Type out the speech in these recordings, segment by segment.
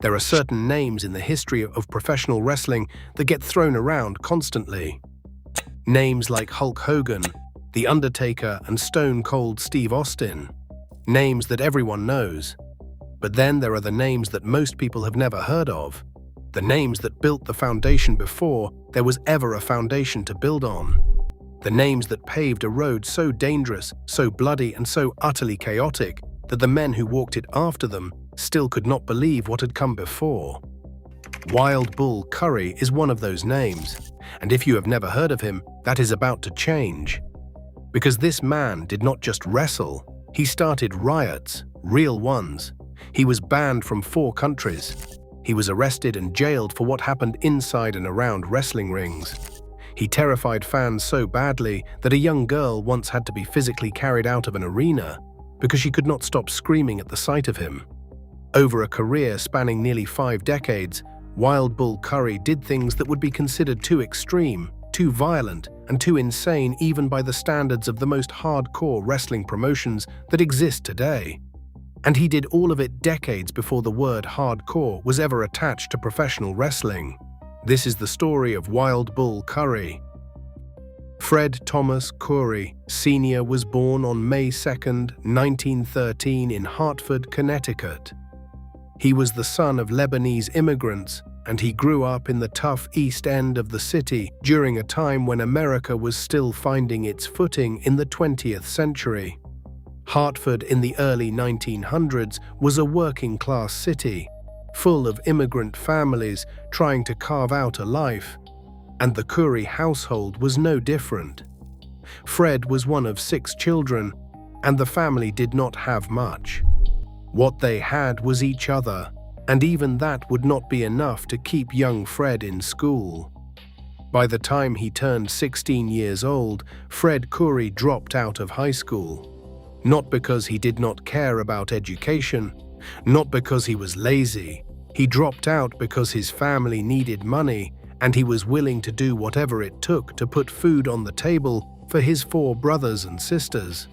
There are certain names in the history of professional wrestling that get thrown around constantly. Names like Hulk Hogan, The Undertaker, and Stone Cold Steve Austin. Names that everyone knows. But then there are the names that most people have never heard of. The names that built the foundation before there was ever a foundation to build on. The names that paved a road so dangerous, so bloody, and so utterly chaotic that the men who walked it after them still could not believe what had come before. Wild Bull Curry is one of those names, and if you have never heard of him, that is about to change. Because this man did not just wrestle, he started riots, real ones. He was banned from 4 countries. He was arrested and jailed for what happened inside and around wrestling rings. He terrified fans so badly that a young girl once had to be physically carried out of an arena because she could not stop screaming at the sight of him. Over a career spanning nearly 5 decades, Wild Bull Curry did things that would be considered too extreme, too violent, and too insane even by the standards of the most hardcore wrestling promotions that exist today. And he did all of it decades before the word hardcore was ever attached to professional wrestling. This is the story of Wild Bull Curry. Fred Thomas Curry, Sr. was born on May 2, 1913 in Hartford, Connecticut. He was the son of Lebanese immigrants, and he grew up in the tough East End of the city during a time when America was still finding its footing in the 20th century. Hartford in the early 1900s was a working-class city, full of immigrant families trying to carve out a life, and the Curry household was no different. Fred was one of 6 children, and the family did not have much. What they had was each other, and even that would not be enough to keep young Fred in school. By the time he turned 16 years old, Fred Curry dropped out of high school. Not because he did not care about education, not because he was lazy. He dropped out because his family needed money, and he was willing to do whatever it took to put food on the table for his 4 brothers and sisters.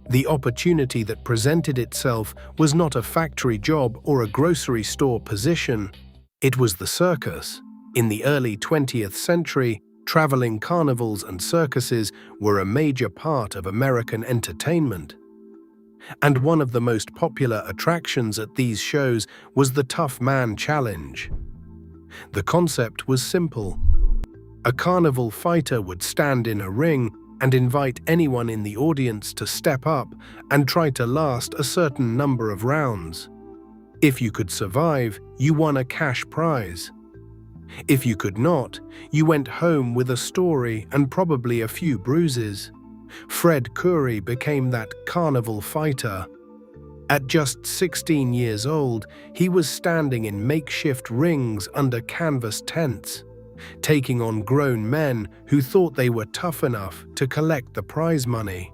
The opportunity that presented itself was not a factory job or a grocery store position. It was the circus. In the early 20th century, traveling carnivals and circuses were a major part of American entertainment. And one of the most popular attractions at these shows was the Tough Man Challenge. The concept was simple. A carnival fighter would stand in a ring and invite anyone in the audience to step up and try to last a certain number of rounds. If you could survive, you won a cash prize. If you could not, you went home with a story and probably a few bruises. Fred Curry became that carnival fighter. At just 16 years old, he was standing in makeshift rings under canvas tents, taking on grown men who thought they were tough enough to collect the prize money.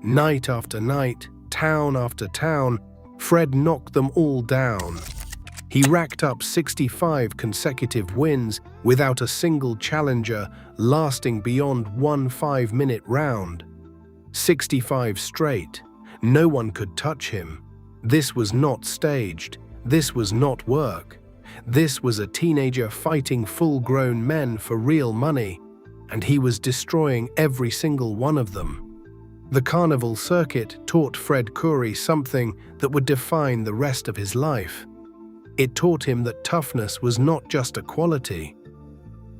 Night after night, town after town, Fred knocked them all down. He racked up 65 consecutive wins without a single challenger lasting beyond one 5-minute round. 65 straight. No one could touch him. This was not staged. This was not work. This was a teenager fighting full-grown men for real money, and he was destroying every single one of them. The carnival circuit taught Fred Curry something that would define the rest of his life. It taught him that toughness was not just a quality.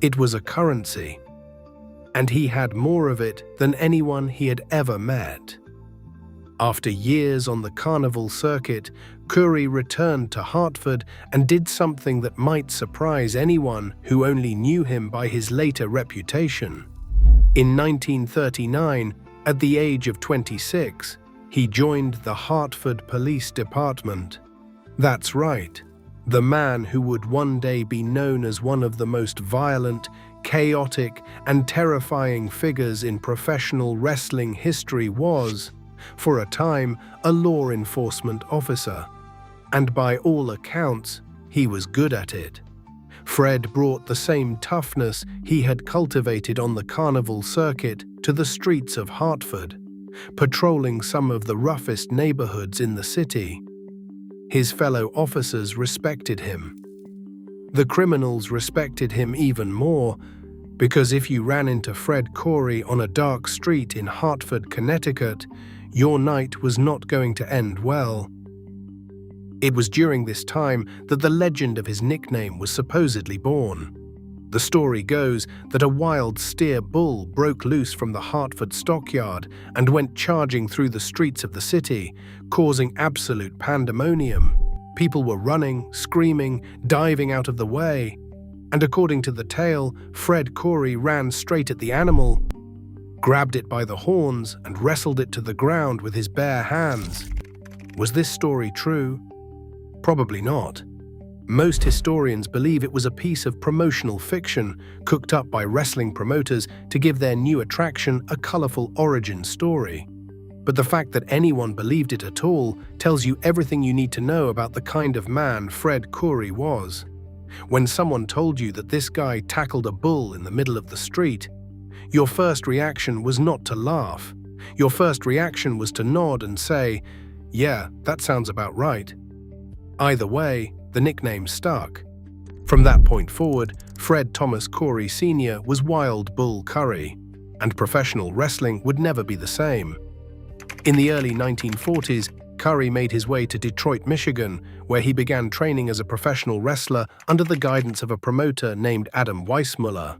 It was a currency. And he had more of it than anyone he had ever met. After years on the carnival circuit, Curry returned to Hartford and did something that might surprise anyone who only knew him by his later reputation. In 1939, at the age of 26, he joined the Hartford Police Department. That's right, the man who would one day be known as one of the most violent, chaotic, and terrifying figures in professional wrestling history was, for a time, a law enforcement officer. And by all accounts, he was good at it. Fred brought the same toughness he had cultivated on the carnival circuit to the streets of Hartford, patrolling some of the roughest neighborhoods in the city. His fellow officers respected him. The criminals respected him even more, because if you ran into Fred Corey on a dark street in Hartford, Connecticut, your night was not going to end well. It was during this time that the legend of his nickname was supposedly born. The story goes that a wild steer bull broke loose from the Hartford stockyard and went charging through the streets of the city, causing absolute pandemonium. People were running, screaming, diving out of the way. And according to the tale, Fred Corey ran straight at the animal, grabbed it by the horns, and wrestled it to the ground with his bare hands. Was this story true? Probably not. Most historians believe it was a piece of promotional fiction cooked up by wrestling promoters to give their new attraction a colorful origin story. But the fact that anyone believed it at all tells you everything you need to know about the kind of man Fred Corey was. When someone told you that this guy tackled a bull in the middle of the street, your first reaction was not to laugh. Your first reaction was to nod and say, "Yeah, that sounds about right." Either way, the nickname stuck. From that point forward, Fred Thomas Corey Sr. was Wild Bull Curry, and professional wrestling would never be the same. In the early 1940s, Curry made his way to Detroit, Michigan, where he began training as a professional wrestler under the guidance of a promoter named Adam Weissmuller.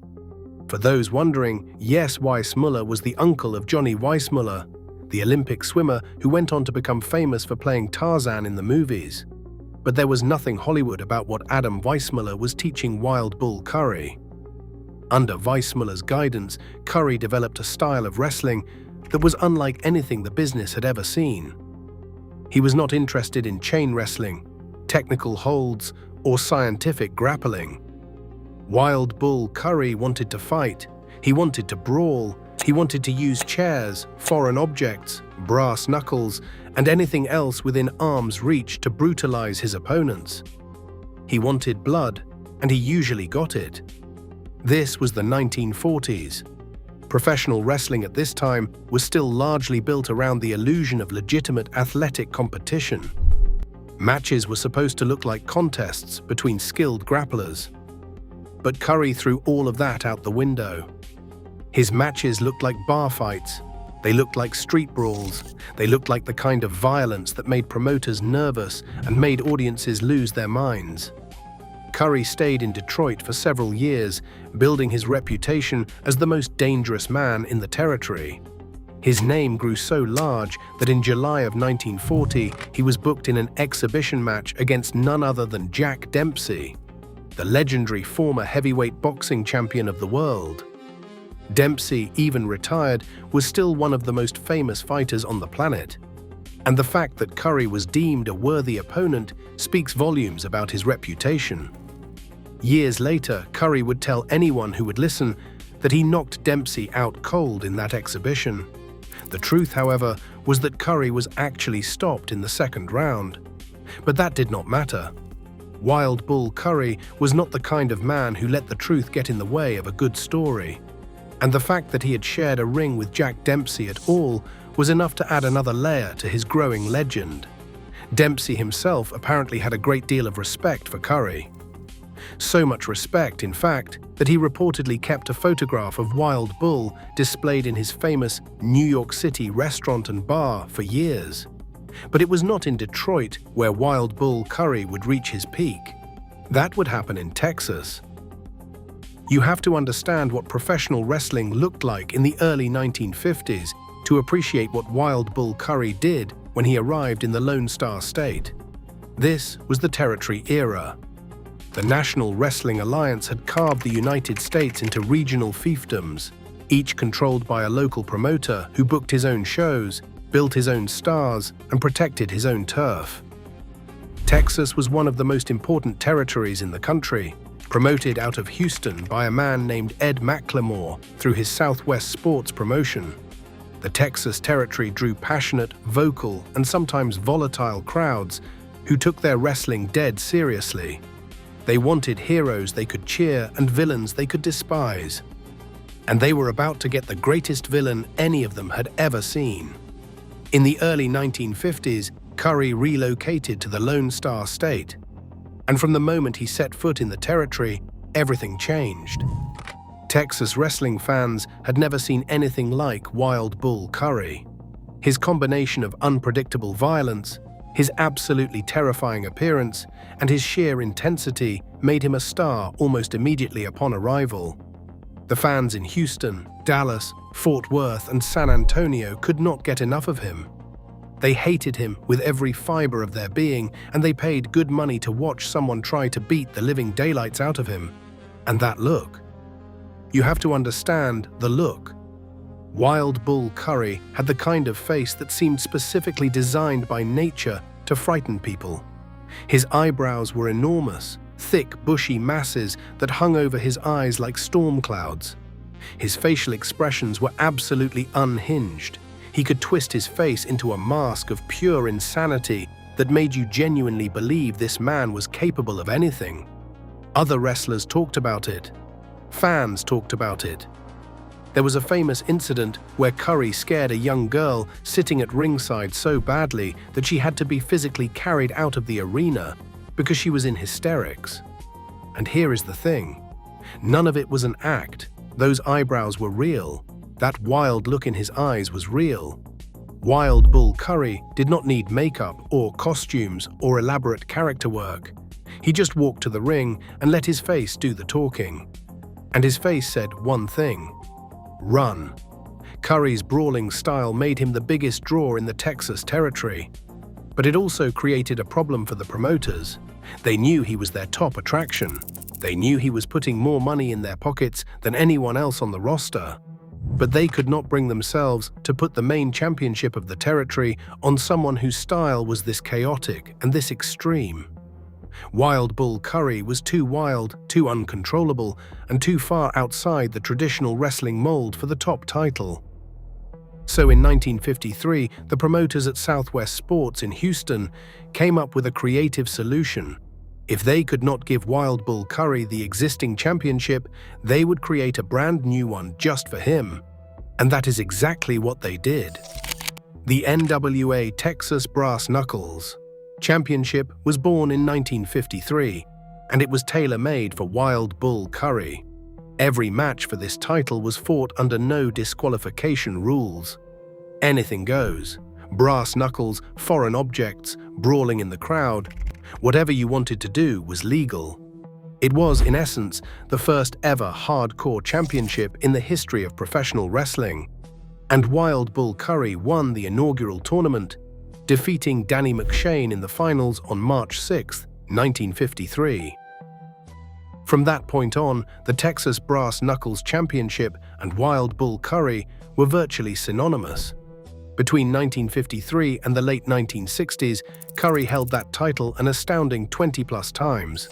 For those wondering, yes, Weissmuller was the uncle of Johnny Weissmuller, the Olympic swimmer who went on to become famous for playing Tarzan in the movies. But there was nothing Hollywood about what Adam Weissmuller was teaching Wild Bull Curry. Under Weissmuller's guidance, Curry developed a style of wrestling that was unlike anything the business had ever seen. He was not interested in chain wrestling, technical holds, or scientific grappling. Wild Bull Curry wanted to fight, he wanted to brawl, he wanted to use chairs, foreign objects, brass knuckles, and anything else within arm's reach to brutalize his opponents. He wanted blood, and he usually got it. This was the 1940s. Professional wrestling at this time was still largely built around the illusion of legitimate athletic competition. Matches were supposed to look like contests between skilled grapplers. But Curry threw all of that out the window. His matches looked like bar fights. They looked like street brawls. They looked like the kind of violence that made promoters nervous and made audiences lose their minds. Curry stayed in Detroit for several years, building his reputation as the most dangerous man in the territory. His name grew so large that in July of 1940, he was booked in an exhibition match against none other than Jack Dempsey, the legendary former heavyweight boxing champion of the world. Dempsey, even retired, was still one of the most famous fighters on the planet. And the fact that Curry was deemed a worthy opponent speaks volumes about his reputation. Years later, Curry would tell anyone who would listen that he knocked Dempsey out cold in that exhibition. The truth, however, was that Curry was actually stopped in the second round. But that did not matter. Wild Bull Curry was not the kind of man who let the truth get in the way of a good story. And the fact that he had shared a ring with Jack Dempsey at all was enough to add another layer to his growing legend. Dempsey himself apparently had a great deal of respect for Curry. So much respect, in fact, that he reportedly kept a photograph of Wild Bull displayed in his famous New York City restaurant and bar for years. But it was not in Detroit where Wild Bull Curry would reach his peak. That would happen in Texas. You have to understand what professional wrestling looked like in the early 1950s to appreciate what Wild Bull Curry did when he arrived in the Lone Star State. This was the territory era. The National Wrestling Alliance had carved the United States into regional fiefdoms, each controlled by a local promoter who booked his own shows, built his own stars, and protected his own turf. Texas was one of the most important territories in the country, promoted out of Houston by a man named Ed McLemore through his Southwest Sports promotion. The Texas territory drew passionate, vocal, and sometimes volatile crowds who took their wrestling dead seriously. They wanted heroes they could cheer and villains they could despise. And they were about to get the greatest villain any of them had ever seen. In the early 1950s, Curry relocated to the Lone Star State, and from the moment he set foot in the territory, everything changed. Texas wrestling fans had never seen anything like Wild Bull Curry. His combination of unpredictable violence, his absolutely terrifying appearance, and his sheer intensity made him a star almost immediately upon arrival. The fans in Houston, Dallas, Fort Worth, and San Antonio could not get enough of him. They hated him with every fiber of their being, and they paid good money to watch someone try to beat the living daylights out of him. And that look. You have to understand the look. Wild Bull Curry had the kind of face that seemed specifically designed by nature to frighten people. His eyebrows were enormous, thick, bushy masses that hung over his eyes like storm clouds. His facial expressions were absolutely unhinged. He could twist his face into a mask of pure insanity that made you genuinely believe this man was capable of anything. Other wrestlers talked about it. Fans talked about it. There was a famous incident where Curry scared a young girl sitting at ringside so badly that she had to be physically carried out of the arena because she was in hysterics. And here is the thing. None of it was an act. Those eyebrows were real. That wild look in his eyes was real. Wild Bull Curry did not need makeup or costumes or elaborate character work. He just walked to the ring and let his face do the talking. And his face said one thing: run. Curry's brawling style made him the biggest draw in the Texas territory. But it also created a problem for the promoters. They knew he was their top attraction. They knew he was putting more money in their pockets than anyone else on the roster. But they could not bring themselves to put the main championship of the territory on someone whose style was this chaotic and this extreme. Wild Bull Curry was too wild, too uncontrollable, and too far outside the traditional wrestling mold for the top title. So in 1953, the promoters at Southwest Sports in Houston came up with a creative solution. If they could not give Wild Bull Curry the existing championship, they would create a brand new one just for him. And that is exactly what they did. The NWA Texas Brass Knuckles Championship was born in 1953, and it was tailor-made for Wild Bull Curry. Every match for this title was fought under no disqualification rules. Anything goes. Brass knuckles, foreign objects, brawling in the crowd. Whatever you wanted to do was legal. It was, in essence, the first ever hardcore championship in the history of professional wrestling. And Wild Bull Curry won the inaugural tournament, defeating Danny McShane in the finals on March 6, 1953. From that point on, the Texas Brass Knuckles Championship and Wild Bull Curry were virtually synonymous. Between 1953 and the late 1960s, Curry held that title an astounding 20-plus times.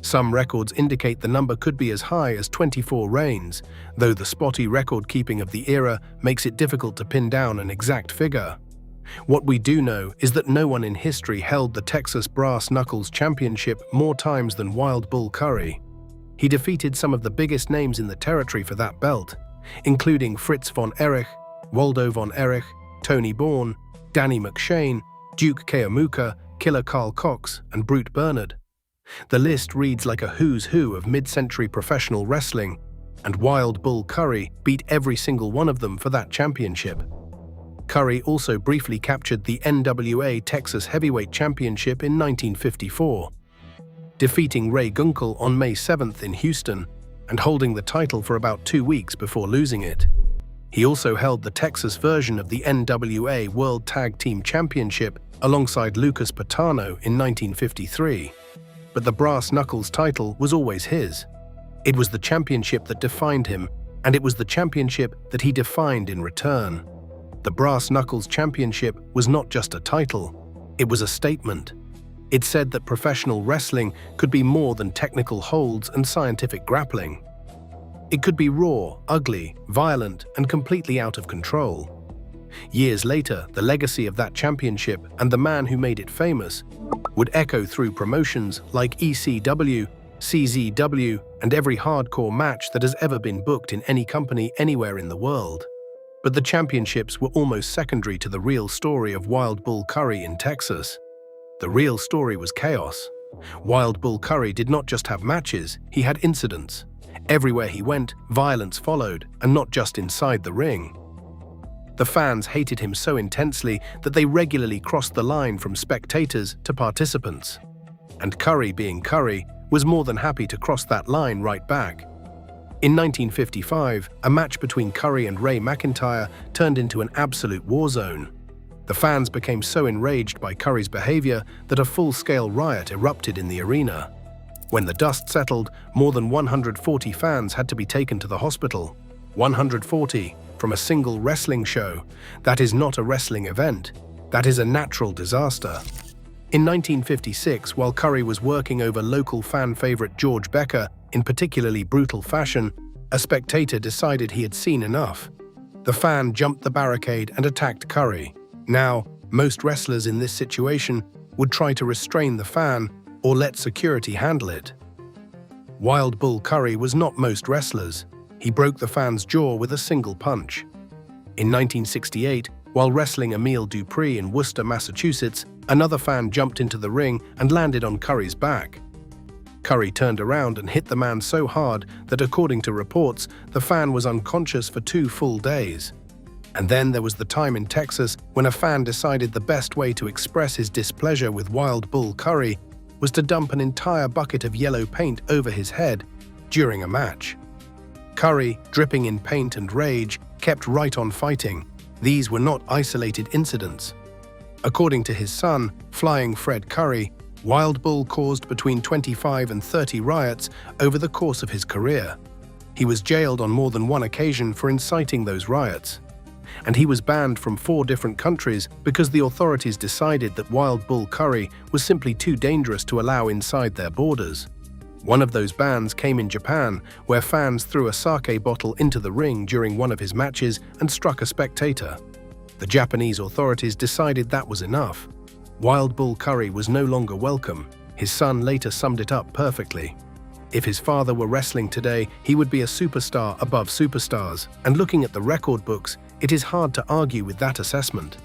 Some records indicate the number could be as high as 24 reigns, though the spotty record-keeping of the era makes it difficult to pin down an exact figure. What we do know is that no one in history held the Texas Brass Knuckles Championship more times than Wild Bull Curry. He defeated some of the biggest names in the territory for that belt, including Fritz von Erich, Waldo von Erich, Tony Bourne, Danny McShane, Duke Keomuka, Killer Carl Cox, and Brute Bernard. The list reads like a who's who of mid-century professional wrestling, and Wild Bull Curry beat every single one of them for that championship. Curry also briefly captured the NWA Texas Heavyweight Championship in 1954, defeating Ray Gunkel on May 7th in Houston and holding the title for about 2 weeks before losing it. He also held the Texas version of the NWA World Tag Team Championship alongside Lucas Patano in 1953. But the Brass Knuckles title was always his. It was the championship that defined him, and it was the championship that he defined in return. The Brass Knuckles Championship was not just a title, it was a statement. It said that professional wrestling could be more than technical holds and scientific grappling. It could be raw, ugly, violent, and completely out of control. Years later, the legacy of that championship and the man who made it famous would echo through promotions like ECW, CZW, and every hardcore match that has ever been booked in any company anywhere in the world. But the championships were almost secondary to the real story of Wild Bull Curry in Texas. The real story was chaos. Wild Bull Curry did not just have matches, he had incidents. Everywhere he went, violence followed, and not just inside the ring. The fans hated him so intensely that they regularly crossed the line from spectators to participants. And Curry, being Curry, was more than happy to cross that line right back. In 1955, a match between Curry and Ray McIntyre turned into an absolute war zone. The fans became so enraged by Curry's behavior that a full-scale riot erupted in the arena. When the dust settled, more than 140 fans had to be taken to the hospital. 140 from a single wrestling show. That is not a wrestling event. That is a natural disaster. In 1956, while Curry was working over local fan favorite George Becker in particularly brutal fashion, a spectator decided he had seen enough. The fan jumped the barricade and attacked Curry. Now, most wrestlers in this situation would try to restrain the fan or let security handle it. Wild Bull Curry was not most wrestlers. He broke the fan's jaw with a single punch. In 1968, while wrestling Emile Dupree in Worcester, Massachusetts, another fan jumped into the ring and landed on Curry's back. Curry turned around and hit the man so hard that, according to reports, the fan was unconscious for 2 full days. And then there was the time in Texas when a fan decided the best way to express his displeasure with Wild Bull Curry was to dump an entire bucket of yellow paint over his head during a match. Curry, dripping in paint and rage, kept right on fighting. These were not isolated incidents. According to his son, Flying Fred Curry, Wild Bull caused between 25 and 30 riots over the course of his career. He was jailed on more than one occasion for inciting those riots. And he was banned from 4 different countries because the authorities decided that Wild Bull Curry was simply too dangerous to allow inside their borders. One of those bans came in Japan, where fans threw a sake bottle into the ring during one of his matches and struck a spectator. The Japanese authorities decided that was enough. Wild Bull Curry was no longer welcome. His son later summed it up perfectly. If his father were wrestling today, he would be a superstar above superstars, and looking at the record books, it is hard to argue with that assessment.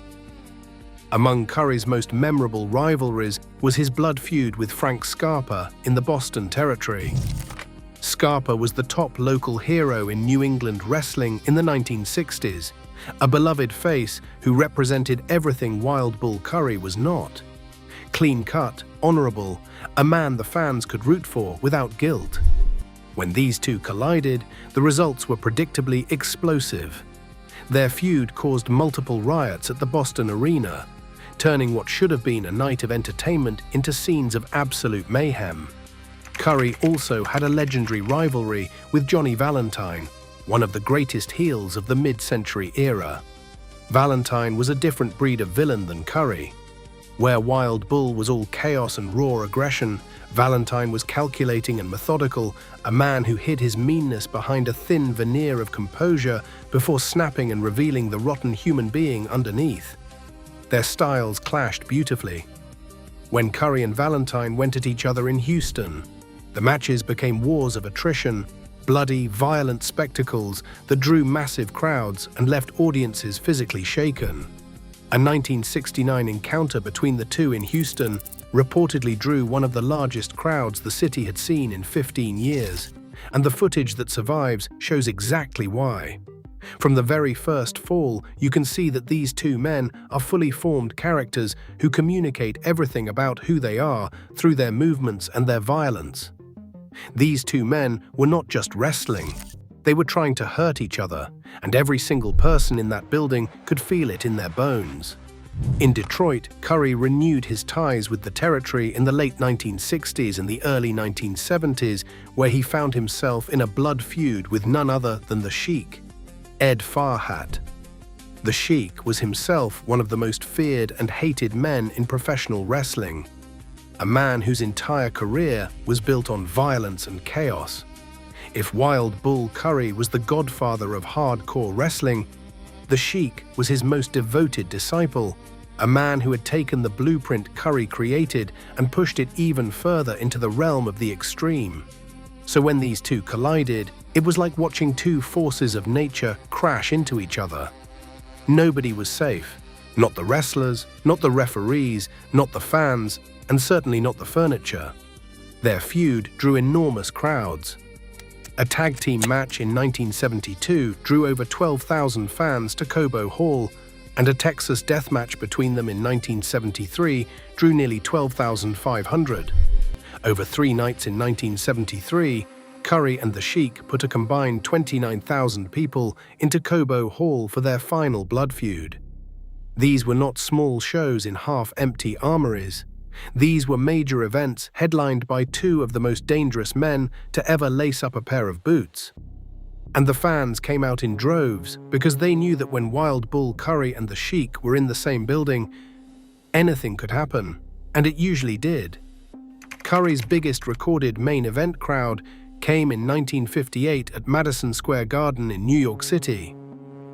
Among Curry's most memorable rivalries was his blood feud with Frank Scarpa in the Boston territory. Scarpa was the top local hero in New England wrestling in the 1960s, a beloved face who represented everything Wild Bull Curry was not. Clean-cut, honorable, a man the fans could root for without guilt. When these two collided, the results were predictably explosive. Their feud caused multiple riots at the Boston arena, turning what should have been a night of entertainment into scenes of absolute mayhem. Curry also had a legendary rivalry with Johnny Valentine, one of the greatest heels of the mid-century era. Valentine was a different breed of villain than Curry. Where Wild Bull was all chaos and raw aggression, Valentine was calculating and methodical, a man who hid his meanness behind a thin veneer of composure before snapping and revealing the rotten human being underneath. Their styles clashed beautifully. When Curry and Valentine went at each other in Houston, the matches became wars of attrition, bloody, violent spectacles that drew massive crowds and left audiences physically shaken. A 1969 encounter between the two in Houston reportedly drew one of the largest crowds the city had seen in 15 years, and the footage that survives shows exactly why. From the very first fall, you can see that these two men are fully formed characters who communicate everything about who they are through their movements and their violence. These two men were not just wrestling. They were trying to hurt each other, and every single person in that building could feel it in their bones. In Detroit, Curry renewed his ties with the territory in the late 1960s and the early 1970s, where he found himself in a blood feud with none other than the Sheik, Ed Farhat. The Sheik was himself one of the most feared and hated men in professional wrestling, a man whose entire career was built on violence and chaos. If Wild Bull Curry was the godfather of hardcore wrestling, the Sheik was his most devoted disciple, a man who had taken the blueprint Curry created and pushed it even further into the realm of the extreme. So when these two collided, it was like watching two forces of nature crash into each other. Nobody was safe. Not the wrestlers, not the referees, not the fans, and certainly not the furniture. Their feud drew enormous crowds. A tag team match in 1972 drew over 12,000 fans to Cobo Hall, and a Texas death match between them in 1973 drew nearly 12,500. Over 3 nights in 1973, Curry and the Sheik put a combined 29,000 people into Cobo Hall for their final blood feud. These were not small shows in half-empty armories. These were major events headlined by 2 of the most dangerous men to ever lace up a pair of boots. And the fans came out in droves because they knew that when Wild Bull Curry and the Sheik were in the same building, anything could happen, and it usually did. Curry's biggest recorded main event crowd came in 1958 at Madison Square Garden in New York City.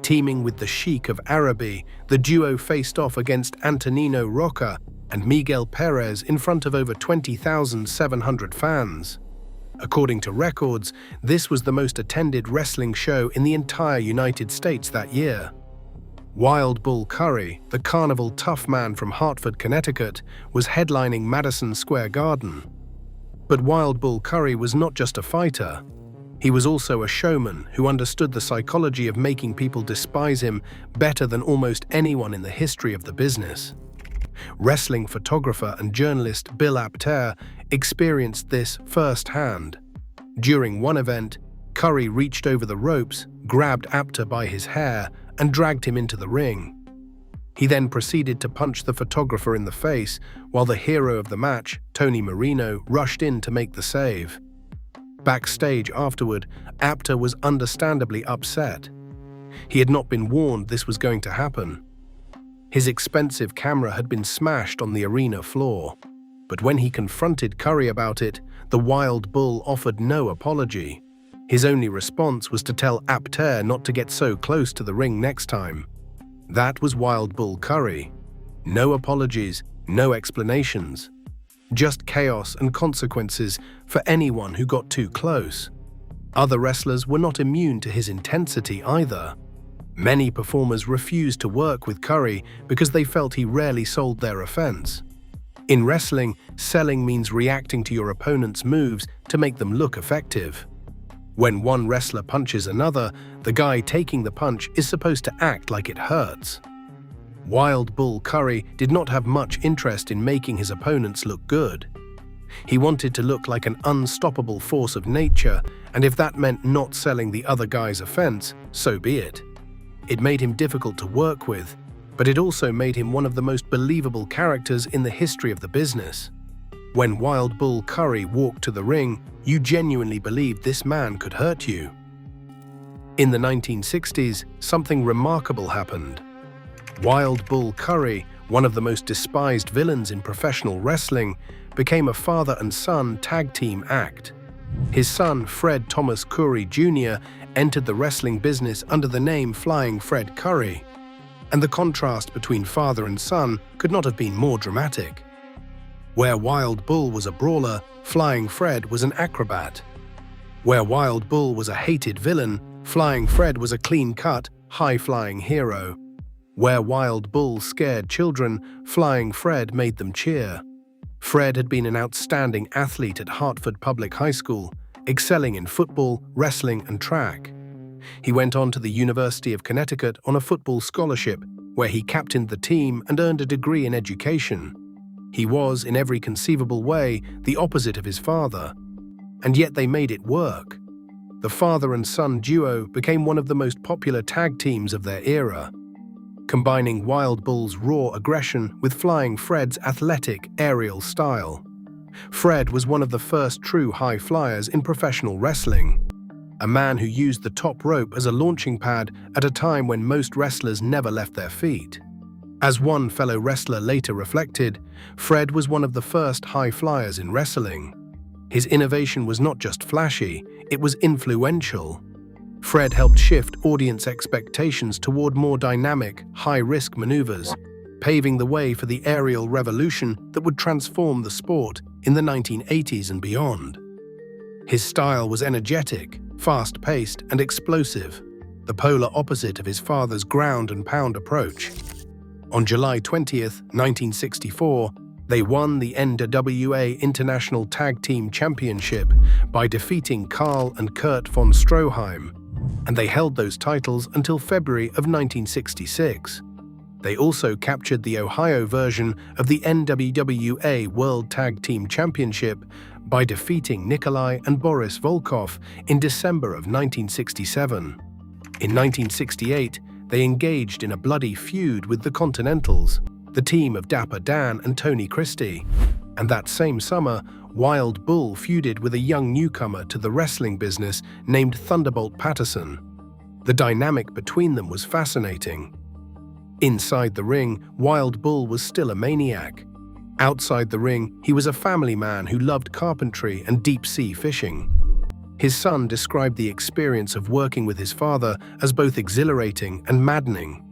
Teaming with the Sheik of Araby, the duo faced off against Antonino Rocca and Miguel Perez in front of over 20,700 fans. According to records, this was the most attended wrestling show in the entire United States that year. Wild Bull Curry, the carnival tough man from Hartford, Connecticut, was headlining Madison Square Garden. But Wild Bull Curry was not just a fighter. He was also a showman who understood the psychology of making people despise him better than almost anyone in the history of the business. Wrestling photographer and journalist Bill Apter experienced this firsthand. During one event, Curry reached over the ropes, grabbed Apter by his hair, and dragged him into the ring. He then proceeded to punch the photographer in the face, while the hero of the match, Tony Marino, rushed in to make the save. Backstage afterward, Apter was understandably upset. He had not been warned this was going to happen. His expensive camera had been smashed on the arena floor. But when he confronted Curry about it, the Wild Bull offered no apology. His only response was to tell Apter not to get so close to the ring next time. That was Wild Bull Curry. No apologies, no explanations. Just chaos and consequences for anyone who got too close. Other wrestlers were not immune to his intensity either. Many performers refused to work with Curry because they felt he rarely sold their offense. In wrestling, selling means reacting to your opponent's moves to make them look effective. When one wrestler punches another, the guy taking the punch is supposed to act like it hurts. Wild Bull Curry did not have much interest in making his opponents look good. He wanted to look like an unstoppable force of nature, and if that meant not selling the other guy's offense, so be it. It made him difficult to work with, but it also made him one of the most believable characters in the history of the business. When Wild Bull Curry walked to the ring, you genuinely believed this man could hurt you. In the 1960s, something remarkable happened. Wild Bull Curry, one of the most despised villains in professional wrestling, became a father and son tag team act. His son, Fred Thomas Curry Jr., entered the wrestling business under the name Flying Fred Curry. And the contrast between father and son could not have been more dramatic. Where Wild Bull was a brawler, Flying Fred was an acrobat. Where Wild Bull was a hated villain, Flying Fred was a clean-cut, high-flying hero. Where Wild Bull scared children, Flying Fred made them cheer. Fred had been an outstanding athlete at Hartford Public High School, excelling in football, wrestling, and track. He went on to the University of Connecticut on a football scholarship, where he captained the team and earned a degree in education. He was, in every conceivable way, the opposite of his father. And yet they made it work. The father and son duo became one of the most popular tag teams of their era, combining Wild Bull's raw aggression with Flying Fred's athletic, aerial style. Fred was one of the first true high flyers in professional wrestling, a man who used the top rope as a launching pad at a time when most wrestlers never left their feet. As one fellow wrestler later reflected, Fred was one of the first high flyers in wrestling. His innovation was not just flashy, it was influential. Fred helped shift audience expectations toward more dynamic, high-risk maneuvers, paving the way for the aerial revolution that would transform the sport in the 1980s and beyond. His style was energetic, fast-paced, and explosive. the polar opposite of his father's ground and pound approach. On July 20th, 1964, they won the NWA International Tag Team Championship by defeating Karl and Kurt von Stroheim, and they held those titles until February of 1966. They also captured the Ohio version of the NWA World Tag Team Championship by defeating Nikolai and Boris Volkov in December of 1967. In 1968, they engaged in a bloody feud with the Continentals, the team of Dapper Dan and Tony Christie. And that same summer, Wild Bull feuded with a young newcomer to the wrestling business named Thunderbolt Patterson. The dynamic between them was fascinating. Inside the ring, Wild Bull was still a maniac. Outside the ring, he was a family man who loved carpentry and deep-sea fishing. His son described the experience of working with his father as both exhilarating and maddening.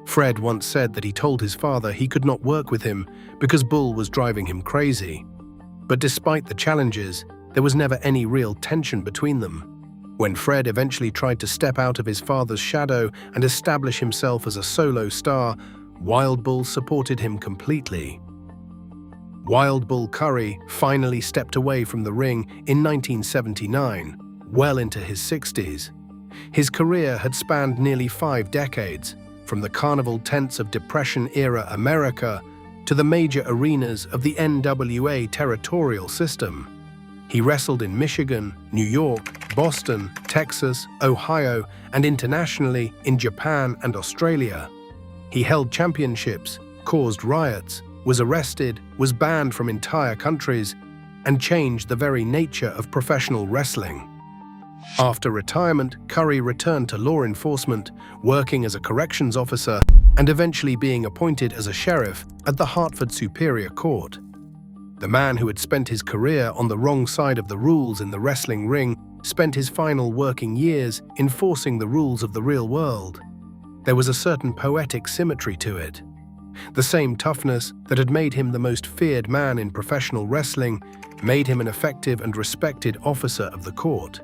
Fred once said that he told his father he could not work with him because Bull was driving him crazy. But despite the challenges, there was never any real tension between them. When Fred eventually tried to step out of his father's shadow and establish himself as a solo star, Wild Bull supported him completely. Wild Bull Curry finally stepped away from the ring in 1979, well into his 60s. His career had spanned nearly 5 decades, from the carnival tents of Depression-era America to the major arenas of the NWA territorial system. He wrestled in Michigan, New York, Boston, Texas, Ohio, and internationally in Japan and Australia. He held championships, caused riots, was arrested, was banned from entire countries, and changed the very nature of professional wrestling. After retirement, Curry returned to law enforcement, working as a corrections officer and eventually being appointed as a sheriff at the Hartford Superior Court. The man who had spent his career on the wrong side of the rules in the wrestling ring spent his final working years enforcing the rules of the real world. There was a certain poetic symmetry to it. The same toughness that had made him the most feared man in professional wrestling made him an effective and respected officer of the court.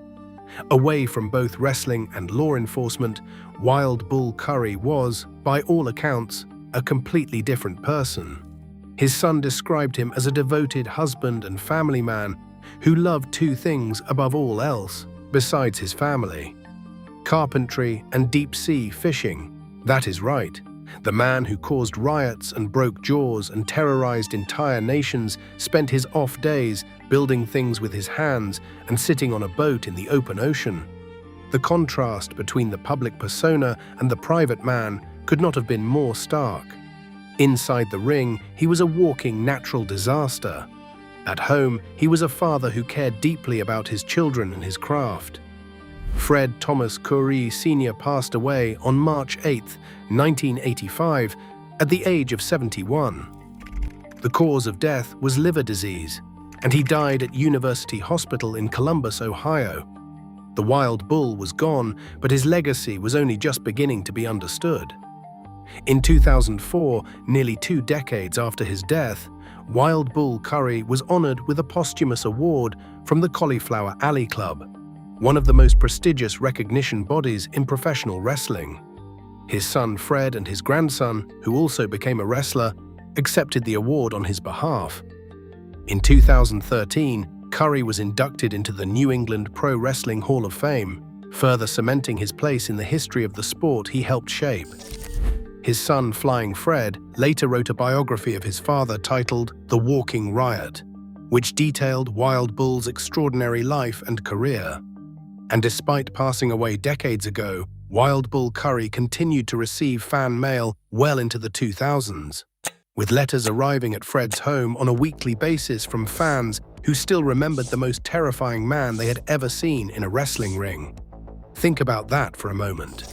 Away from both wrestling and law enforcement, Wild Bull Curry was, by all accounts, a completely different person. His son described him as a devoted husband and family man who loved 2 things above all else, besides his family: carpentry and deep-sea fishing. That is right. The man who caused riots and broke jaws and terrorized entire nations spent his off days building things with his hands and sitting on a boat in the open ocean. The contrast between the public persona and the private man could not have been more stark. Inside the ring, he was a walking natural disaster. At home, he was a father who cared deeply about his children and his craft. Fred Thomas Curry Sr. passed away on March 8, 1985, at the age of 71. The cause of death was liver disease, and he died at University Hospital in Columbus, Ohio. The Wild Bull was gone, but his legacy was only just beginning to be understood. In 2004, nearly 2 decades after his death, Wild Bull Curry was honored with a posthumous award from the Cauliflower Alley Club, one of the most prestigious recognition bodies in professional wrestling. His son Fred and his grandson, who also became a wrestler, accepted the award on his behalf. In 2013, Curry was inducted into the New England Pro Wrestling Hall of Fame, further cementing his place in the history of the sport he helped shape. His son, Flying Fred, later wrote a biography of his father titled The Walking Riot, which detailed Wild Bull's extraordinary life and career. And despite passing away decades ago, Wild Bull Curry continued to receive fan mail well into the 2000s, with letters arriving at Fred's home on a weekly basis from fans who still remembered the most terrifying man they had ever seen in a wrestling ring. Think about that for a moment.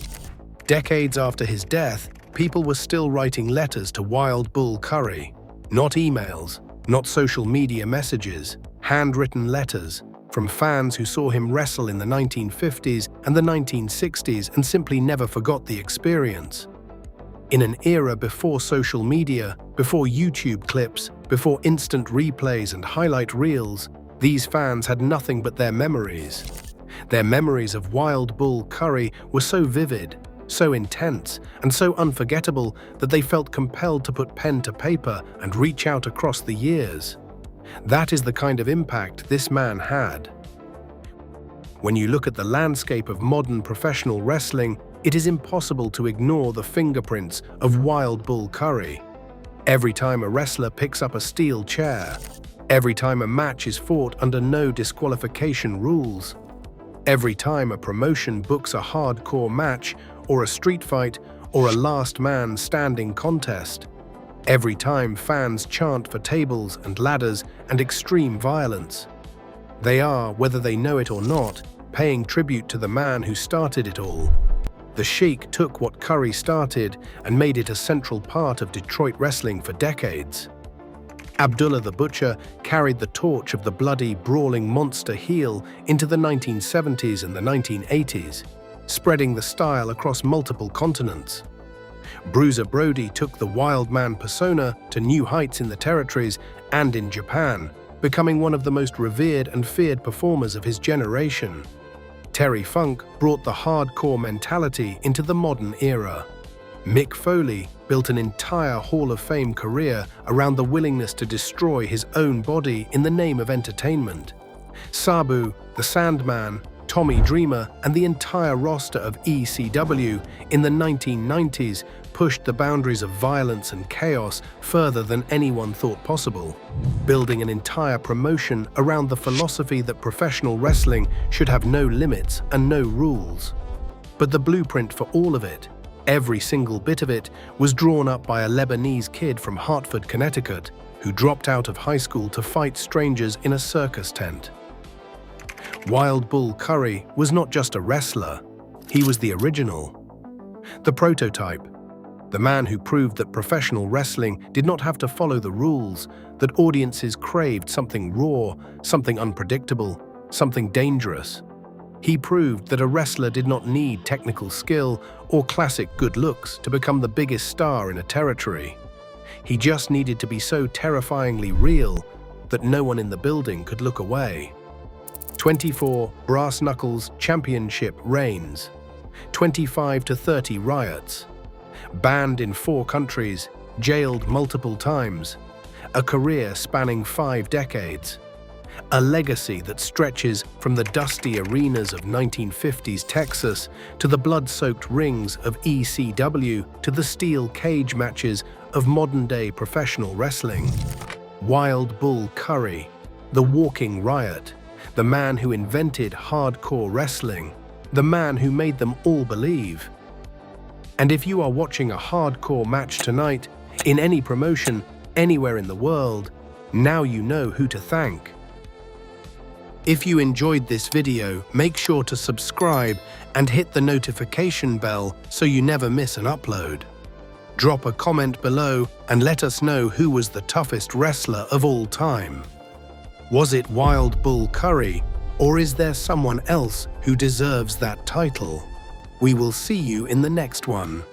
Decades after his death, people were still writing letters to Wild Bull Curry. Not emails, not social media messages, handwritten letters from fans who saw him wrestle in the 1950s and the 1960s and simply never forgot the experience. In an era before social media, before YouTube clips, before instant replays and highlight reels, these fans had nothing but their memories. Their memories of Wild Bull Curry were so vivid, so intense, and so unforgettable that they felt compelled to put pen to paper and reach out across the years. That is the kind of impact this man had. When you look at the landscape of modern professional wrestling, it is impossible to ignore the fingerprints of Wild Bull Curry. Every time a wrestler picks up a steel chair, every time a match is fought under no disqualification rules, every time a promotion books a hardcore match or a street fight or a last man standing contest, every time fans chant for tables and ladders and extreme violence, they are, whether they know it or not, paying tribute to the man who started it all. The Sheik took what Curry started and made it a central part of Detroit wrestling for decades. Abdullah the Butcher carried the torch of the bloody, brawling monster heel into the 1970s and the 1980s, spreading the style across multiple continents. Bruiser Brody took the wild man persona to new heights in the territories and in Japan, becoming one of the most revered and feared performers of his generation. Terry Funk brought the hardcore mentality into the modern era. Mick Foley built an entire Hall of Fame career around the willingness to destroy his own body in the name of entertainment. Sabu, the Sandman, Tommy Dreamer, and the entire roster of ECW in the 1990s pushed the boundaries of violence and chaos further than anyone thought possible, building an entire promotion around the philosophy that professional wrestling should have no limits and no rules. But the blueprint for all of it, every single bit of it, was drawn up by a Lebanese kid from Hartford, Connecticut, who dropped out of high school to fight strangers in a circus tent. Wild Bull Curry was not just a wrestler, he was the original. The prototype, the man who proved that professional wrestling did not have to follow the rules, that audiences craved something raw, something unpredictable, something dangerous. He proved that a wrestler did not need technical skill or classic good looks to become the biggest star in a territory. He just needed to be so terrifyingly real that no one in the building could look away. 24 brass knuckles championship reigns, 25 to 30 riots, banned in 4 countries, jailed multiple times, a career spanning 5 decades, a legacy that stretches from the dusty arenas of 1950s Texas to the blood-soaked rings of ECW to the steel cage matches of modern-day professional wrestling. Wild Bull Curry, the walking riot, the man who invented hardcore wrestling, the man who made them all believe. And if you are watching a hardcore match tonight, in any promotion, anywhere in the world, now you know who to thank. If you enjoyed this video, make sure to subscribe and hit the notification bell so you never miss an upload. Drop a comment below and let us know who was the toughest wrestler of all time. Was it Wild Bull Curry, or is there someone else who deserves that title? We will see you in the next one.